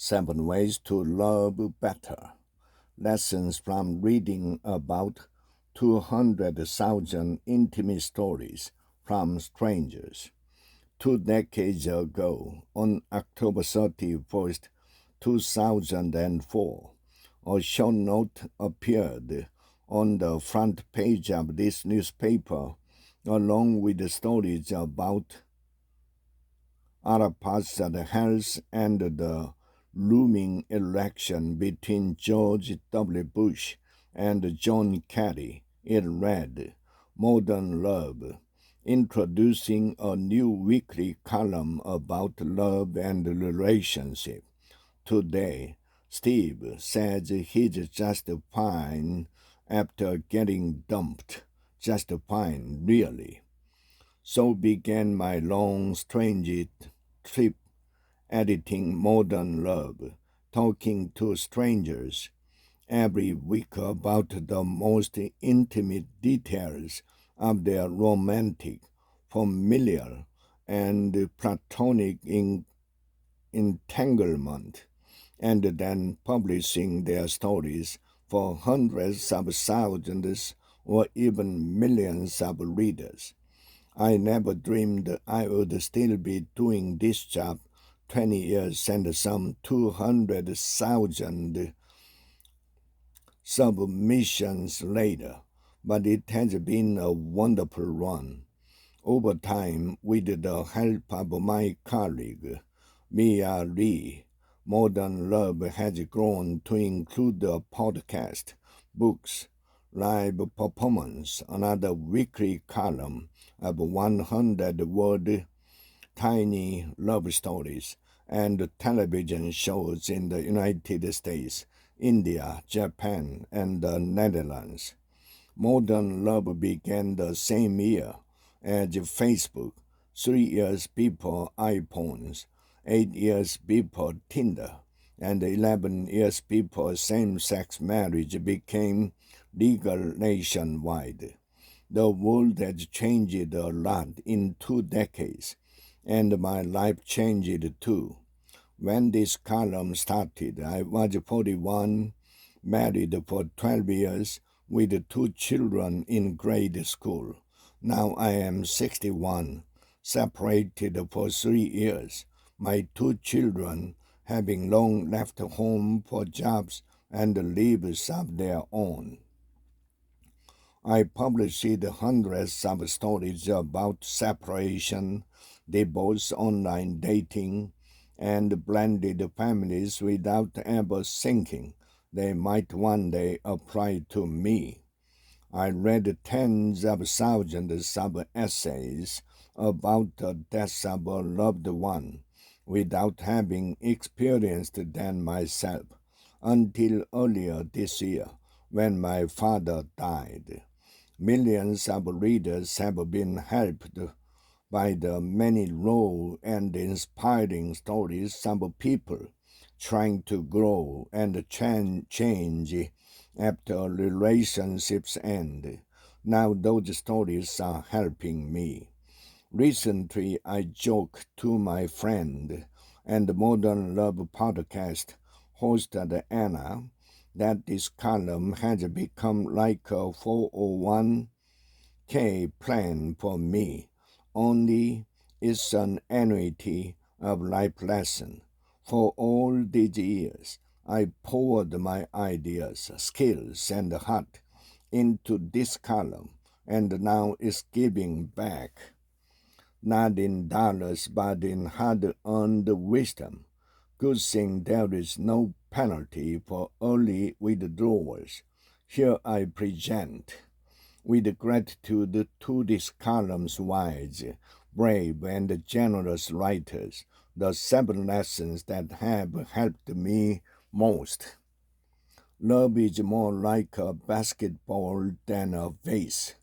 7 Ways to Love Better. Lessons from reading about 200,000 intimate stories from strangers. 2 decades ago, on October 31st, 2004, a short note appeared on the front page of this newspaper, along with the stories about other parts of the health and the looming election between George W. Bush and John Kerry. It read, Modern Love, introducing a new weekly column about love and relationship. Today, Steve says he's just fine after getting dumped. Just fine, really. So began my long, strange trip editing Modern Love, talking to strangers every week about the most intimate details of their romantic, familial, and platonic entanglement, and then publishing their stories for hundreds of thousands or even millions of readers. I never dreamed I would still be doing this job 20 years and some 200,000 submissions later, but it has been a wonderful run. Over time, with the help of my colleague, Mia Lee, Modern Love has grown to include a podcast, books, live performance, another weekly column of 100-word tiny love stories, and television shows in the United States, India, Japan, and the Netherlands. Modern Love began the same year as Facebook, 3 years before iPhones, 8 years before Tinder, and 11 years before same-sex marriage became legal nationwide. The world has changed a lot in 2 decades, and my life changed too. When this column started, I was 41, married for 12 years, with 2 children in grade school. Now I am 61, separated for 3 years, my 2 children having long left home for jobs and lives of their own. I published hundreds of stories about separation, divorce, online dating, and blended families without ever thinking they might one day apply to me. I read tens of thousands of essays about the death of a loved one without having experienced them myself until earlier this year when my father died. Millions of readers have been helped by the many raw and inspiring stories of people trying to grow and change after relationships end. Now those stories are helping me. Recently, I joked to my friend and Modern Love podcast host Anna that this column has become like a 401k plan for me, only it's an annuity of life lesson. For all these years, I poured my ideas, skills, and heart into this column, and now it's giving back, not in dollars but in hard-earned wisdom. Good thing there is no penalty for early withdrawals. Here I present, with gratitude to this column's wise, brave, and generous writers, the 7 lessons that have helped me most. Love is more like a basketball than a vase.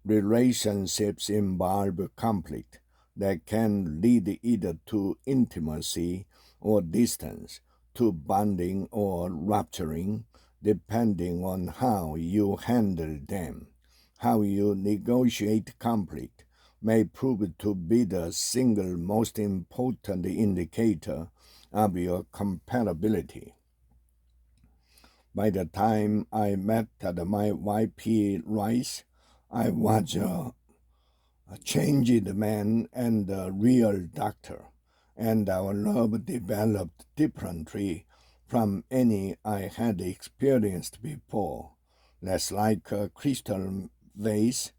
Relationships involve conflict that can lead either to intimacy or distance, to bonding or rupturing, depending on how you handle them. How you negotiate conflict may prove to be the single most important indicator of your compatibility. By the time I met my wife Rice, I was a changed man and a real doctor, and our love developed differently from any I had experienced before. Less like a crystal vase,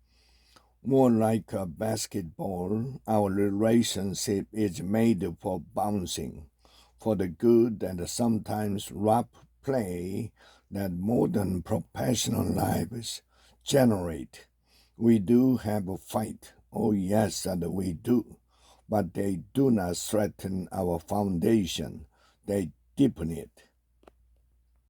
more like a basketball. Our relationship is made for bouncing, for the good and sometimes rough play that modern professional lives generate. We do have a fight. Oh, yes, and we do. But they do not threaten our foundation, they deepen it.